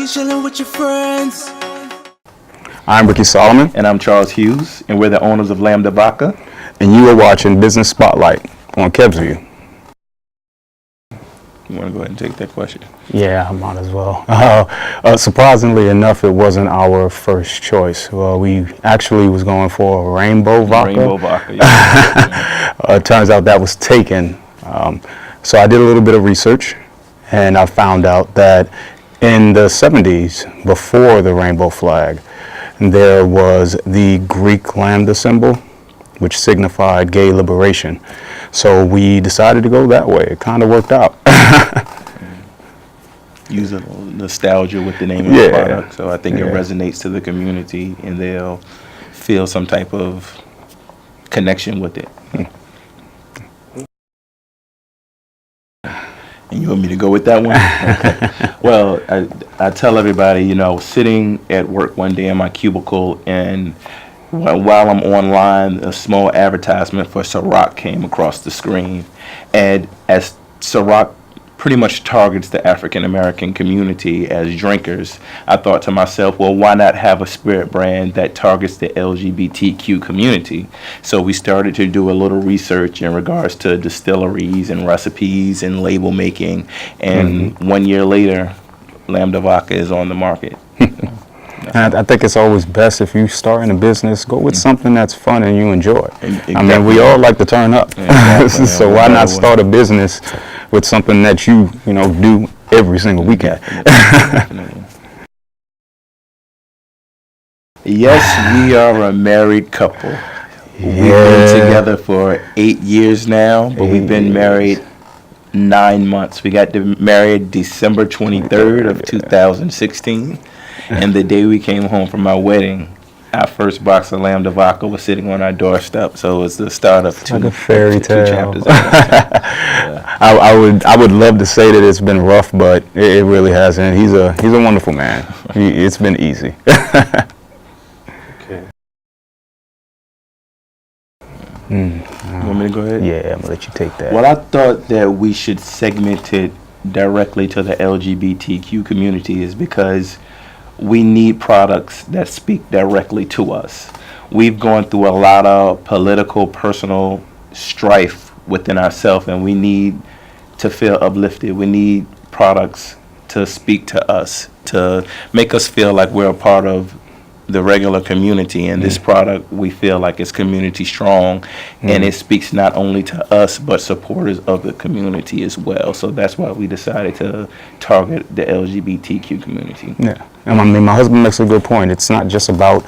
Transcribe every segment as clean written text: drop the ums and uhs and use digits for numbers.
You chilling with your friends. I'm Ricky Solomon. And I'm Charles Hughes, and we're the owners of Lambda Vodka. And you are watching Businezz Spotlight on KevZview. You want to go ahead and take that question? Yeah, I might as well. Surprisingly enough, it wasn't our first choice. Well, we actually was going for Rainbow Vodka. Rainbow Vodka, yeah. It turns out that was taken. So I did a little bit of research, and I found out that in the 70s, before the rainbow flag, there was the Greek lambda symbol, which signified gay liberation. So we decided to go that way. It kind of worked out. Use a little nostalgia with the name of the product, so I think it resonates to the community, and they'll feel some type of connection with it. And you want me to go with that one? Okay. Well, I tell everybody, you know, sitting at work one day in my cubicle, and while I'm online, a small advertisement for Ciroc came across the screen. And as Ciroc pretty much targets the African American community as drinkers, I thought to myself, well, why not have a spirit brand that targets the LGBTQ community? So we started to do a little research in regards to distilleries and recipes and label making. And 1 year later, Lambda Vodka is on the market. And I think it's always best, if you start in a business, go with something that's fun and you enjoy. Exactly. I mean, we all like to turn up. Exactly. So why not start a business with something that you do every single weekend? Definitely. Yes, we are a married couple. We've been together for 8 years now, but we've been married 9 months. We got married December 23rd of 2016. And the day we came home from our wedding, our first box of Lambda Vodka was sitting on our doorstep. So it was the start of two chapters. I would love to say that it's been rough, but it really hasn't. He's a wonderful man. It's been easy. Okay. You want me to go ahead? Yeah, I'm gonna let you take that. Well, I thought that we should segment it directly to the LGBTQ community is because we need products that speak directly to us. We've gone through a lot of political, personal strife within ourselves, and we need to feel uplifted. We need products to speak to us, to make us feel like we're a part of the regular community. And this product, we feel like it's community strong, and it speaks not only to us, but supporters of the community as well. So that's why we decided to target the LGBTQ community. Yeah. I mean, my husband makes a good point. It's not just about,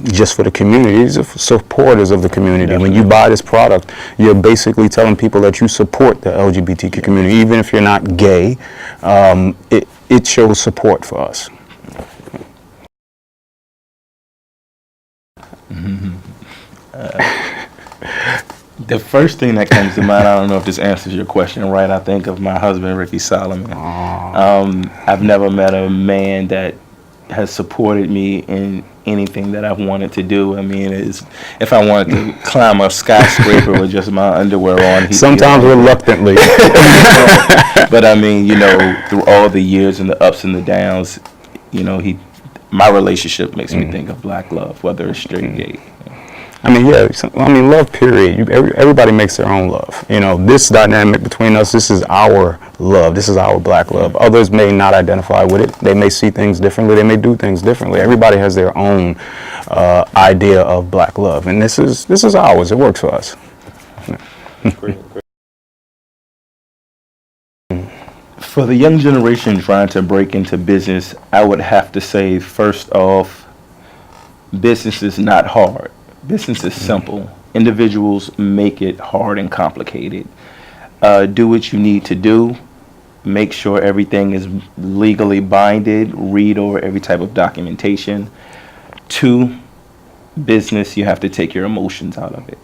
just for the community. It's for supporters of the community. Definitely. When you buy this product, you're basically telling people that you support the LGBTQ community. Even if you're not gay, it shows support for us. The first thing that comes to mind, I don't know if this answers your question right, I think of my husband, Ricky Solomon. I've never met a man that has supported me in anything that I've wanted to do. I mean, if I wanted to climb a skyscraper with just my underwear on. Sometimes reluctantly. But I mean, through all the years and the ups and the downs, my relationship makes me think of black love, whether it's straight, gay. I mean, love, period. Everybody makes their own love. This dynamic between us, this is our love. This is our black love. Others may not identify with it. They may see things differently. They may do things differently. Everybody has their own idea of black love. And this is ours. It works for us. Great. For the young generation trying to break into business, I would have to say, first off, business is not hard. Business is simple. Individuals make it hard and complicated. Do what you need to do. Make sure everything is legally binded. Read over every type of documentation. 2, business, you have to take your emotions out of it.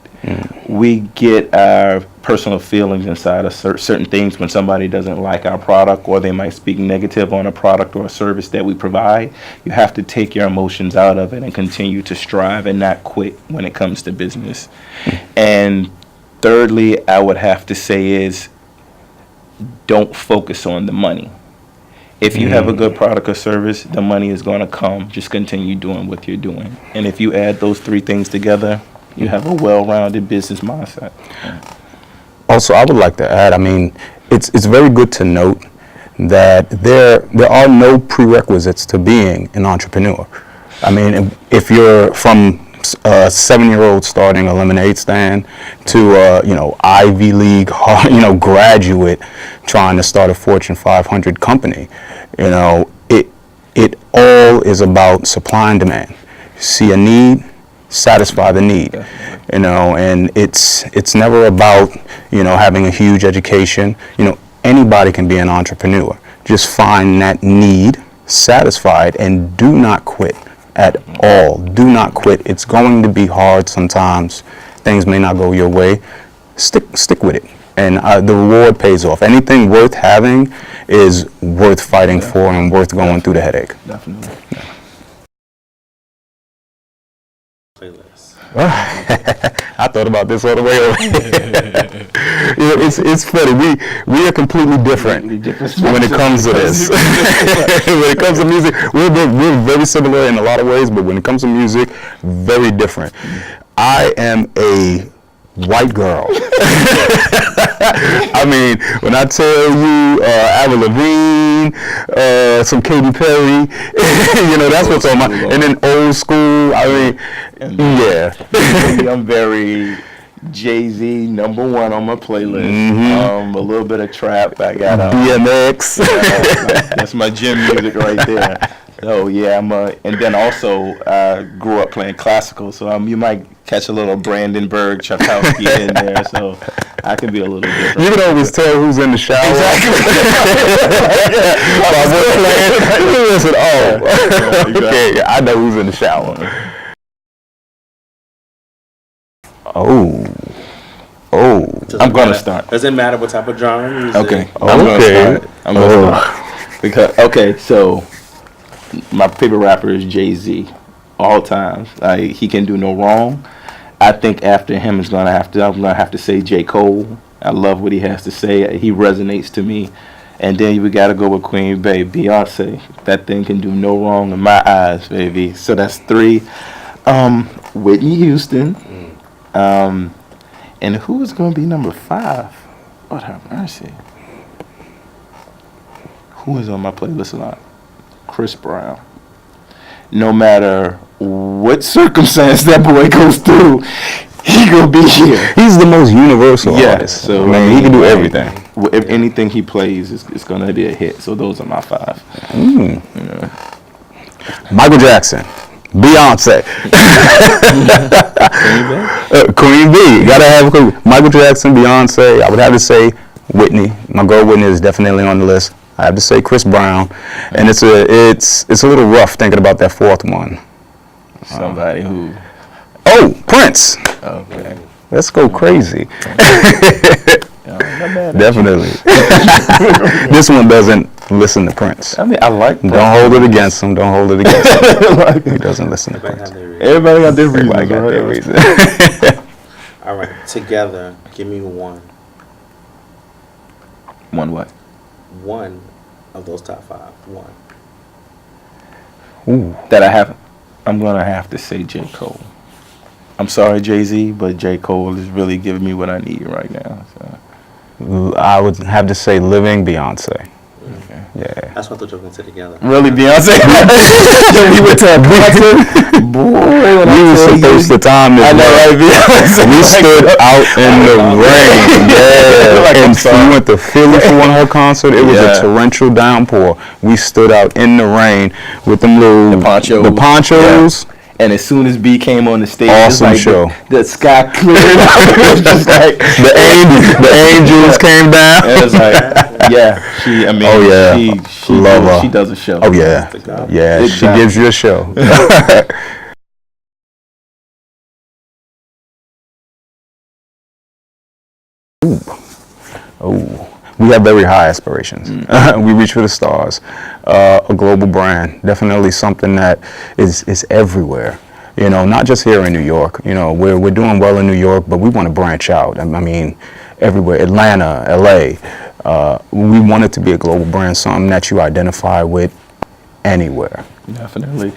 We get our personal feelings inside of certain things when somebody doesn't like our product, or they might speak negative on a product or a service that we provide. You have to take your emotions out of it and continue to strive and not quit when it comes to business. And thirdly, I would have to say is, don't focus on the money. If you have a good product or service, the money is going to come. Just continue doing what you're doing. And if you add those three things together, you have a well-rounded business mindset. Also, I would like to add, I mean, it's very good to note that there are no prerequisites to being an entrepreneur. I mean, if you're from a 7-year-old starting a lemonade stand to a, Ivy League, graduate trying to start a Fortune 500 company, it all is about supply and demand. See a need, satisfy the need. And it's never about, having a huge education. Anybody can be an entrepreneur. Just find that need, satisfy it, and do not quit at all. Do not quit. It's going to be hard sometimes. Things may not go your way. Stick with it, and the reward pays off. Anything worth having is worth fighting for and worth going through the headache. Definitely. Playlist. I thought about this all the way over. It's funny. We are completely different when it comes to this. When it comes to music, we're very similar in a lot of ways, but when it comes to music, very different. I am a white girl. I mean, when I tell you Avril Lavigne, some Katy Perry, that's what's on my. And then old school. I mean, yeah. I'm very Jay-Z #1 on my playlist. A little bit of trap. I got BMX. That's my gym music right there. So yeah, and then also I grew up playing classical, so you might catch a little Brandenburg, Tchaikovsky in there, so I can be a little different. You can always tell who's in the shower. Exactly. While we're playing, listen, okay, I know who's in the shower. I'm gonna start. Doesn't matter what type of genre music. Okay. I'm gonna start. Because so my favorite rapper is Jay-Z, all times. He can do no wrong. I think after him I'm gonna have to say J. Cole. I love what he has to say. He resonates to me. And then we gotta go with Queen Bey, Beyonce. That thing can do no wrong in my eyes, baby. So that's 3. Whitney Houston. And who is gonna be number 5? Lord have mercy. Who is on my playlist a lot? Chris Brown. No matter what circumstance that boy goes through, he gonna be here. He's the most universal artist. So he can do everything. If anything he plays, it's gonna be a hit. So those are my 5. Michael Jackson, Beyonce, Queen B. Gotta have Michael Jackson, Beyonce. I would have to say Whitney. My girl Whitney is definitely on the list. I have to say Chris Brown, and it's a little rough thinking about that 4th one. Somebody who. Prince. Okay. Let's go crazy. Definitely. This one doesn't listen to Prince. I mean, I like Prince. Don't hold it against him. Don't hold it against him. He doesn't listen to Prince. Everybody got their reasons. Everybody got their reasons. All right, together, give me one. One what? One of those top 5. One. Ooh. I'm gonna have to say J. Cole. I'm sorry, Jay-Z, but J. Cole is really giving me what I need right now. So. I would have to say Living Beyonce. Okay. Yeah. That's what I thought you were going to say together. Really, Beyonce? We went to a concert. Boy, we were supposed to time this. I know, right? Beyonce. We stood out in the rain. Yeah. And we went to Philly for one of her concert. It was a torrential downpour. We stood out in the rain with them little the ponchos. Yeah. And as soon as B came on the stage, awesome like show. The sky cleared up. It was just like the angels came down. It was like, she love her. She does a show. Oh yeah, yeah. She gives you a show. We have very high aspirations. We reach for the stars. A global brand, definitely something that is everywhere. Not just here in New York. We're doing well in New York, but we want to branch out. I mean, everywhere. Atlanta, LA, we want it to be a global brand, something that you identify with anywhere. Definitely.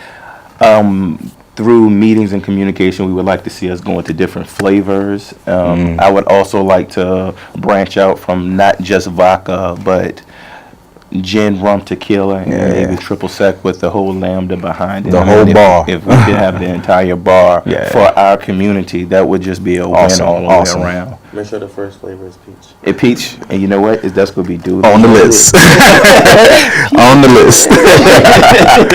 Through meetings and communication, we would like to see us go into different flavors. I would also like to branch out from not just vodka, but gin, rum, tequila, and maybe triple sec with the whole Lambda behind it. The whole bar. If we could have the entire bar for our community, that would just be a win all the way around. Make sure the first flavor is peach. Peach, and you know what? That's going to be dude. On the list. On the list.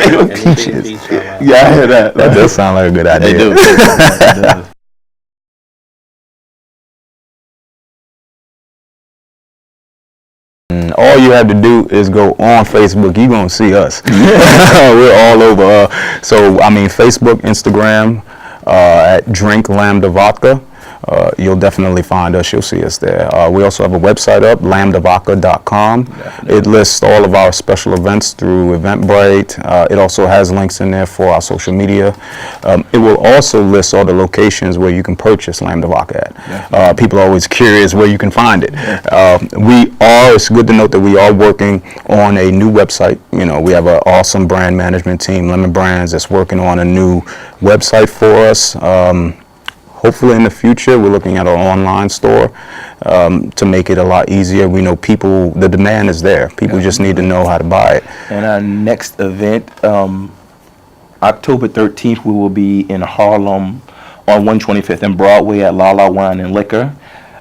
Anything peach, Yeah, I hear that. That does sound like a good idea. They do. It does. All you have to do is go on Facebook. You're going to see us. We're all over. So, I mean, Facebook, Instagram, at Drink Lambda Vodka. You'll definitely find us. You'll see us there. We also have a website up, lambdavodka.com. It lists all of our special events through Eventbrite. It also has links in there for our social media. It will also list all the locations where you can purchase Lambda Vodka at. People are always curious where you can find it. It's good to note that we are working on a new website. You know, we have an awesome brand management team, Lemon Brands, that's working on a new website for us. Hopefully in the future, we're looking at an online store to make it a lot easier. We know the demand is there. People just need to know how to buy it. And our next event, October 13th, we will be in Harlem on 125th and Broadway at La La Wine and Liquor.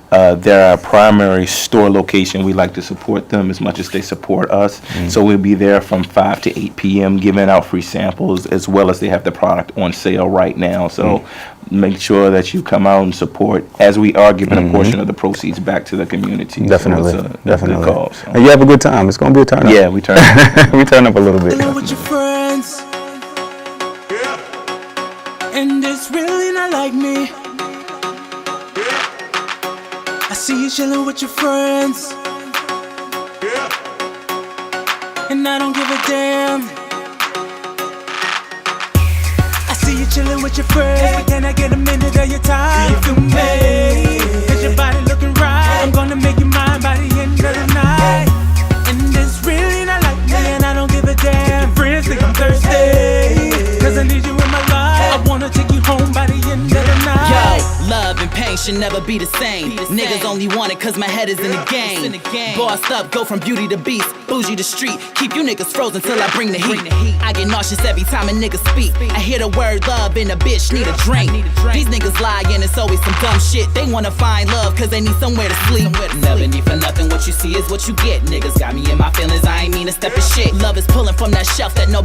They're our primary store location. We like to support them as much as they support us. So we'll be there from 5 to 8 p.m. giving out free samples, as well as they have the product on sale right now. So make sure that you come out and support, as we are giving a portion of the proceeds back to the community. Definitely, so it's definitely. Good cause, so. And you have a good time. It's going to be a turn up. Yeah, we turn up. We turn up a little bit. Chillin' with your friends. And it's really not like me. I see you chillin' with your friends. And I don't give a damn. I see you chillin' with your friends, but can I get a minute of your time? If you may, cause your body looking right, I'm gonna make you mine by the end of the night. And it's really not like me, and I don't give a damn. Your friends think I'm thirsty, cause I need you in my life. I wanna take you home by the end of the night. Yo, love and pain should never be the same. Niggas only want it cause my head is in the game. Bossed up, go from beauty to beast, bougie to street. Keep you niggas frozen till I bring the heat. I get nauseous every time a nigga speak. I hear the word love and a bitch need a drink. These niggas lie and it's always some dumb shit. They wanna find love cause they need somewhere to sleep. Never need for nothing, what you see is what you get. Niggas got me in my feelings, I ain't mean to step in shit. Love is pulling from that shelf that no